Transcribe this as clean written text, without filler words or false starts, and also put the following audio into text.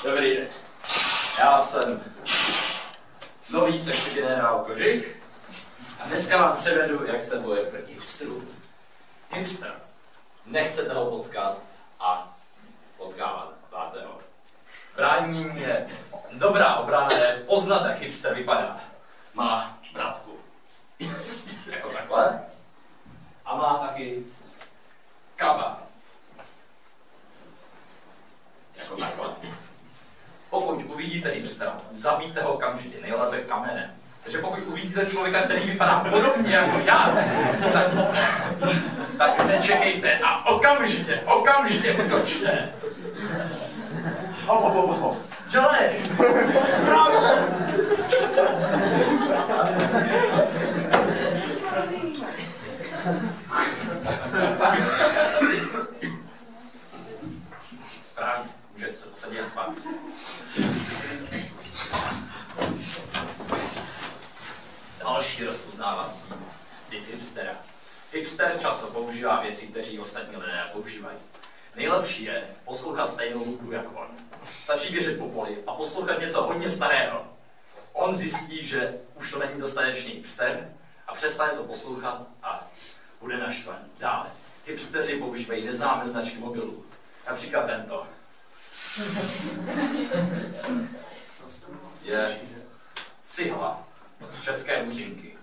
Dobrý den. Já jsem nový sexy generál Kožich a dneska vám předvedu, jak se boje proti hipsterům. Hipster. Nechcete ho potkat a potkáváte ho. Bráním je dobrá obrana je poznat, jak hipster vypadá. Má bratku. Jako takhle. A má taky kabát. Jako takhle. Pokud uvidíte hipstera, zabijte ho okamžitě, nejlépe kamenem. Takže pokud uvidíte člověka, který vypadá podobně jako já, tak nečekejte a okamžitě útočte. Dělej! Správně, můžete se posadit s vámi. Další rozpoznávací typ hipstera. Hipster často používá věci, které ostatní lidé používají. Nejlepší je poslouchat stejnou hudbu jako on. Stačí běžet po poli a poslouchat něco hodně starého. On zjistí, že už to není dostatečný hipster a přestane to poslouchat a bude naštvaný. Dále. Hipsteři používají neznámé značky mobilů. Například tento. Je cihla české Buřinky.